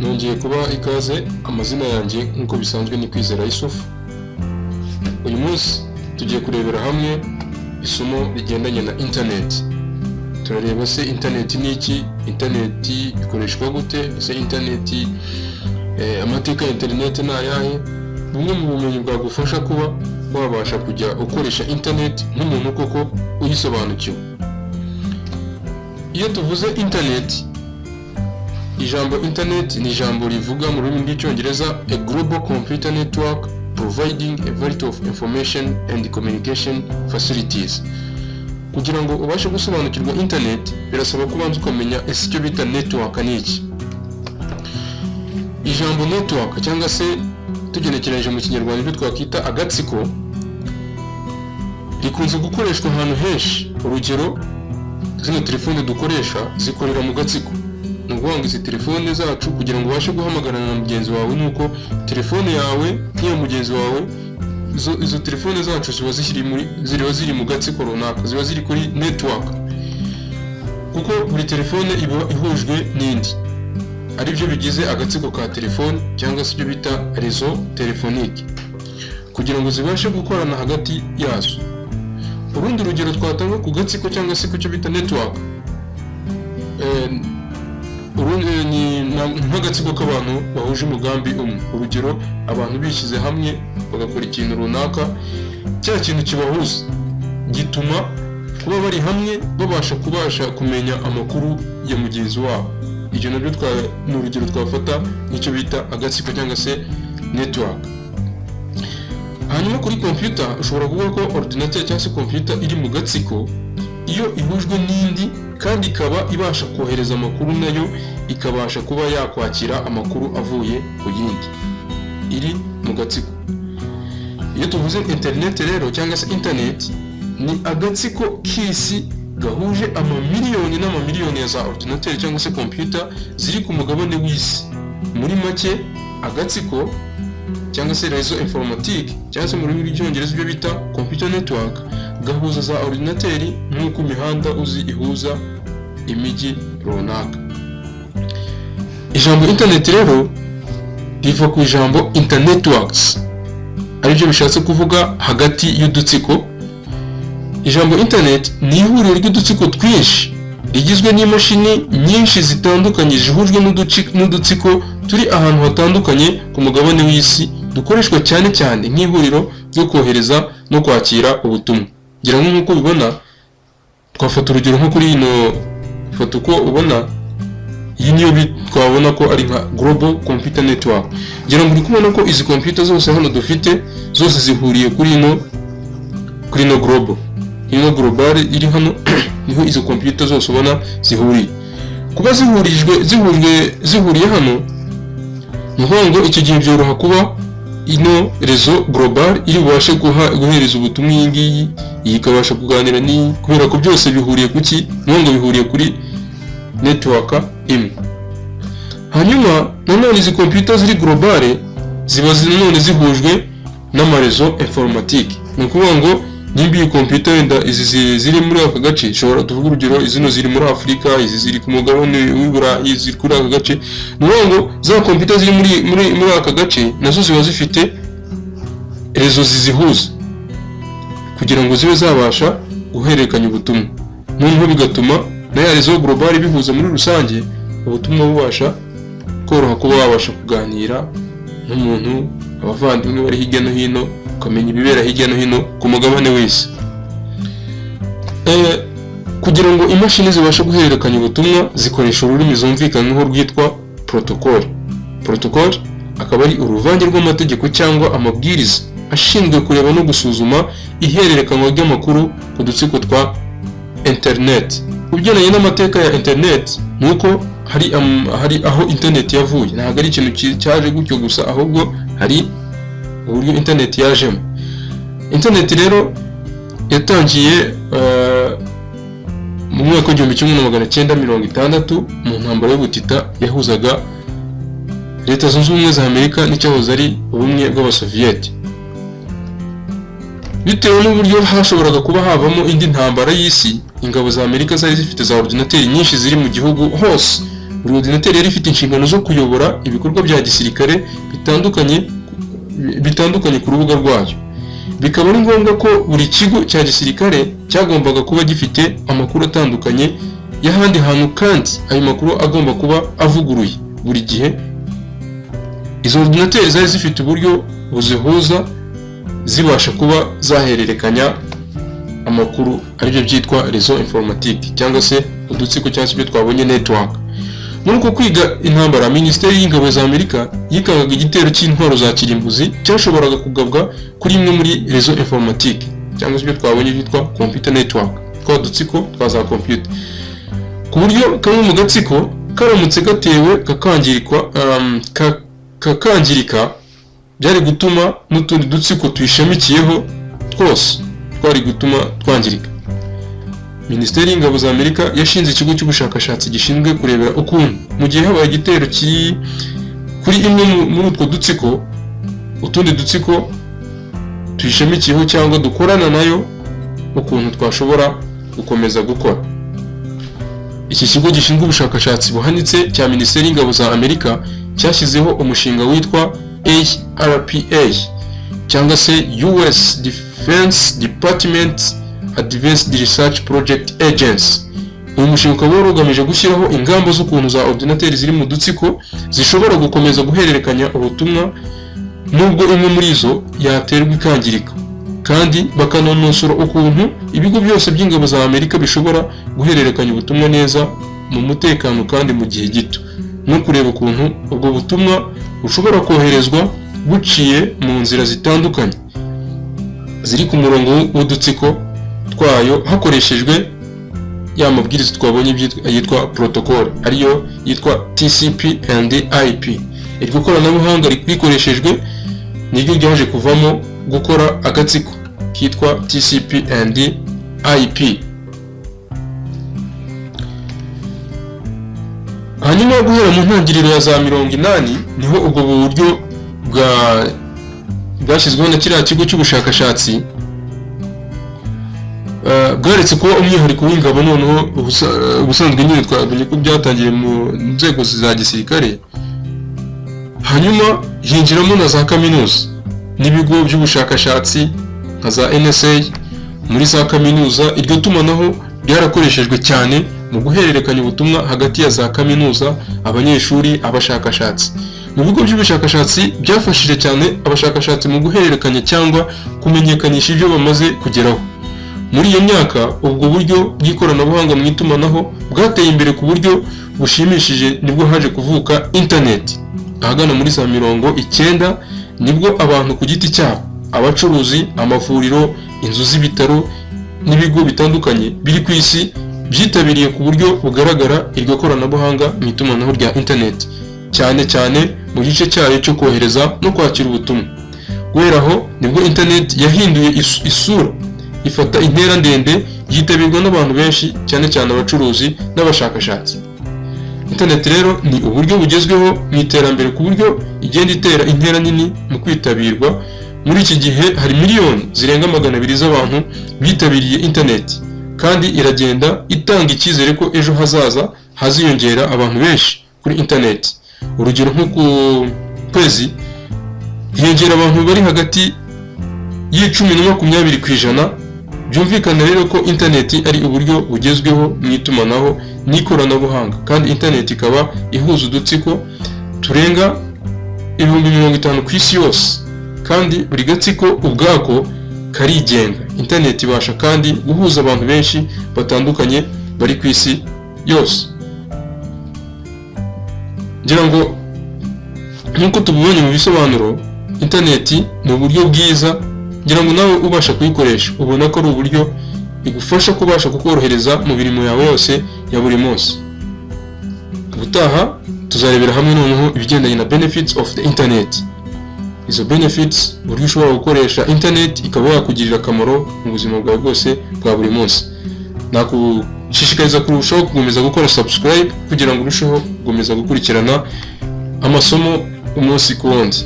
nongeye kuba ikaze. Amazina yanjye nk'uko bisanzwe ni Kwizera Yusuf. Uyu munsi tugiye kurebera hamwe isomo rigendanye na internet. Turareba se internet ni iki, internet ikoreshwa gute, se internet amateka ya internet ni ayahe, bumwe mu bumenyi bwagufasha kuba wabasha kujya ukoresha internet nk'umuntu koko uyisobanukiwe. Iyo tuvuze internet, ijambo internet ni ijambo rivuga mu rurimi rw'icyongereza a global computer network providing a variety of information and communication facilities. Kugira ngo ubashe gusobanukirwa internet birasaba kubanza ukamenya icyo bita network ni iki. Ijambo network cyangwa se tugenekereje mu kinyarwanda ibyo twakwita agatsiko rikunze gukoreshwa ahantu henshi. Urugero, zino telefone dukoresha zikorera mu gatsiko. Ni ukuvuga ngo izi telefone zacu kugira ngo ubashe guhamagarana na mugenzi wawe, nuko telefone yawe n'iyo mugenzi wawe, izo telefone zacu ziba ziri mu gatsiko runaka, ziba ziri kuri network, kuko buri telefone iba ihujwe n'indi, aribyo bigize agatsiko ka telefone cyangwa se ibyo bita réseau téléphonique, kugira ngo zibashe gukorana hagati yazo. Urundi rugero twatanga ku gatsiko cyangwa se ku cyo bita network, ni nk'agatsiko k'abantu bahuje umugambi umwe. Urugero, abantu bishyize hamwe bagakora ikintu runaka, cya kintu kibahuza gituma kuba bari hamwe babasha kumenya amakuru ya mugenzi wabo. Ibyo nabyo ni urugero twafata nk'icyo bita agatsiko cyangwa se network. Hanyuma kuri computer ushobora kuvuga ko ordinateur cyangwa se computer iri mu gatsiko iyo ihujwe n'indi kandi ikaba ibasha kohereza amakuru, nayo ikabasha kuba yakwakira amakuru avuye ku yindi iri mu gatsiko. Iyo tuvuze internet rero cyangwa se internet, ni agatsiko k'isi gahuje amamiliyoni n'amamiliyoni ya za ordinateur cyangwa se computer ziri ku mugabane w'isi. Muri make, agatsiko cyangwa se réseau informatique cyangwa se mu rurimi rw'icyongereza ibyo bita computer network gahuza za ordinateur nk'uko imihanda uzi ihuza imijyi runaka. Ijambo internet rero riva ku ijambo internetworks, aribyo bishatse kuvuga hagati y'udutsiko. Ijambo internet ni ihuriro ry'udutsiko twinshi rigizwe n'imashini nyinshi zitandukanye zihujwe n'udutsiko turi ahantu hatandukanye ku mugabane w'isi, dukoreshwa cyane cyane nk'ihuriro ryo kohereza no kwakira ubutumwa. Ngira ngo nk'uko ubibona, twafata urugero nko kuri ino foto uko ubona, iyi niyo twabona ko ari nka global computer network. Ngira ngo uri kubona ko izi computer zose hano dufite zose zihuriye kuri ino global. Ino global iri hano niho izo computer zose ubona zihuriye. Kuba zihuriye hano, ni ukuvuga ngo icyo gihe byoroha kuba ino réseau global iri bubashe guhereza ubutumwa iyi ngiyi, iyi ikabasha kuganira n'iyi, kubera ko byose bihuriye ku ki? Ni ngo bihuriye kuri network imwe. Hanyuma nanone izi computer ziri global ziba nanone zihujwe n'amarezo informatique. Ni ukuvuga ngo nimba iyi computer wenda izi ziri muri aka gace, ushobora tuvuga urugero, izino ziri muri Afurika, izi ziri ku mugabane w'Iburayi, ziri kuri aka gace, ni ukuvuga ngo za computer ziri muri aka gace nazo ziba zifite rezo zizihuza kugira ngo zibe zabasha guhererekanya ubutumwa. Noneho bigatuma na ya rezo global bihuza muri rusange, ubutumwa bubasha koroha kuba wabasha kuganira n'umuntu, abavandimwe bari hirya no hino, ukamenya ibibera hirya no hino ku mugabane w'isi. Kugira ngo imashini zibashe guhererekanya ubutumwa zikoresha ururimi zumvikanyweho rwitwa protocol. Protocol akaba ari uruvange rw'amategeko cyangwa amabwiriza ashinzwe kureba no gusuzuma ihererekanywa ry'amakuru ku dutsiko twa internet. Ubyonanye n'amateka ya internet ni uko hari aho internet yavuye. Ntabwo ari ikintu cyaje gutyo gusa, ahubwo hari uburyo internet yajemo. Internet rero yatangiye mu mwaka wa 1960 mu ntambara y'ubutita yahuzaga Leta Zunze Ubumwe za Amerika n'icyahoze ari ubumwe bw'Abasoviyeti. Bitewe n'uburyo hashoboraga kuba havamo indi ntambara y'isi, ingabo za Amerika zari zifite za ordinateur nyinshi ziri mu gihugu hose buri ordinateur yari ifite inshingano zo kuyobora ibikorwa bya gisirikare bitandukanye ku rubuga rwayo. Bikaba ari ngombwa ko buri kigo cya gisirikare cyagombaga kuba gifite amakuru atandukanye y'ahandi hantu, kandi ayo makuru agomba kuba avuguruye buri gihe. Izo ordinateur zari zifite uburyo buzihuza zibasha kuba zahererekanya amakuru, aribyo byitwa réseau informatique cyangwa se udutsiko cyangwa se ibyo twabonye network. Muri uko kwiga intambara, Minisiteri y'Ingabo za Amerika yikangaga igitero cy'intwaro za kirimbuzi cyashoboraga kugabwa kuri imwe muri réseau informatique cyangwa se ibyo twabonye byitwa computer network, twa dutsiko twa za computer, ku buryo kamwe mu gatsiko karamutse gatewe kakangirika byari gutuma n'utundi dutsiko tuyishamikiyeho twose twari gutuma twangirika. Minisiteri y'Ingabo za Amerika yashinze ikigo cy'ubushakashatsi gishinzwe kurebera ukuntu mu gihe habaye igitero kuri imwe muri utwo dutsiko, utundi dutsiko tuyishamikiyeho cyangwa dukorana nayo, ukuntu twashobora gukomeza gukora. Iki kigo gishinzwe ubushakashatsi buhanitse cya Minisiteri y'Ingabo za Amerika cyashyizeho umushinga witwa ARPA cyangwa se US Defense Department Advanced Research Project Agency. Uyu mushinga ukaba wari ugamije gushyiraho ingamba z'ukuntu za ordinateur ziri mu dutsiko zishobora gukomeza guhererekanya ubutumwa nubwo imwe muri zo yaterwa ikangirika, kandi bakanonosora ukuntu ibigo byose by'ingabo za Amerika bishobora guhererekanya ubutumwa neza mu mutekano kandi mu gihe gito, no kureba ukuntu ubwo butumwa bushobora koherezwa buciye mu nzira zitandukanye ziri ku murongo w'udutsiko twayo hakoreshejwe ya mabwiriza twabonye yitwa protocol, ariyo yitwa TCP and IP. Iryo koranabuhanga rikoreshejwe niryo ryaje kuvamo gukora agatsiko kitwa TCP and IP. Hanyuma guhera mu ntangiriro ya za 80 niho ubwo buryo bwashyizweho na kiriya kigo cy'ubushakashatsi bwaretse kuba umwihariko w'ingabo, noneho ubusanzwe nyine twabonye ko byatangiye mu nzego za gisirikare, hanyuma hinjiramo na za kaminuza n'ibigo by'ubushakashatsi nka za NSA. Muri za kaminuza iryo tumanaho ryarakoreshejwe cyane mu guhererekanya ubutumwa hagati ya za kaminuza, abanyeshuri, abashakashatsi. Mu bigo by'ubushakashatsi byafashije cyane abashakashatsi mu guhererekanya cyangwa kumenyekanisha ibyo bamaze kugeraho. Muri iyo myaka ubwo buryo bw'ikoranabuhanga mu itumanaho bwateye imbere ku buryo bushimishije, nibwo haje kuvuka internet. Ahagana muri za 90 nibwo abantu ku giti cyabo, abacuruzi, amavuriro, inzu z'ibitaro n'ibigo bitandukanye biri ku isi byitabiriye ku buryo bugaragara iryo koranabuhanga mu itumanaho rya internet, cyane cyane mu gice cyayo cyo kohereza no kwakira ubutumwa. Guhera aho nibwo internet yahinduye isura, ifata intera ndende, yitabirwa n'abantu benshi, cyane cyane abacuruzi n'abashakashatsi. Internet rero ni uburyo bugezweho mu iterambere ku buryo igenda itera intera nini mu kwitabirwa. Muri iki gihe hari miliyoni zirenga 200 z'abantu bitabiriye internet, kandi iragenda itanga icyizere ko ejo hazaza haziyongera abantu benshi kuri internet. Urugero nko ku kwezi hiyongera abantu bari hagati y'10 na 20%. Byumvikana rero ko internet ari uburyo bugezweho mu itumanaho n'ikoranabuhanga, kandi internet ikaba ihuza udutsiko turenga 50,000 ku isi yose, kandi buri gatsiko ubwako karigenga. Internet ibasha kandi guhuza abantu benshi batandukanye bari ku isi yose. Ngira ngo nk'uko tubibonye mu bisobanuro, internet ni uburyo bwiza, ngira ngo nawe ubasha kuyikoresha ubona ko ari uburyo igufasha kubasha kukorohereza mu mirimo yawe yose ya buri munsi. Ubutaha tuzarebera hamwe noneho ibigendanye na benefits of the internet. Izo benefits, uburyo ushobora gukoresha internet ikaba yakugirira akamaro mu buzima bwawe bwose bwa buri munsi. Nakushishikariza kurushaho gukomeza gukora subscribe kugira ngo urusheho gukomeza gukurikirana amasomo umunsi ku wundi.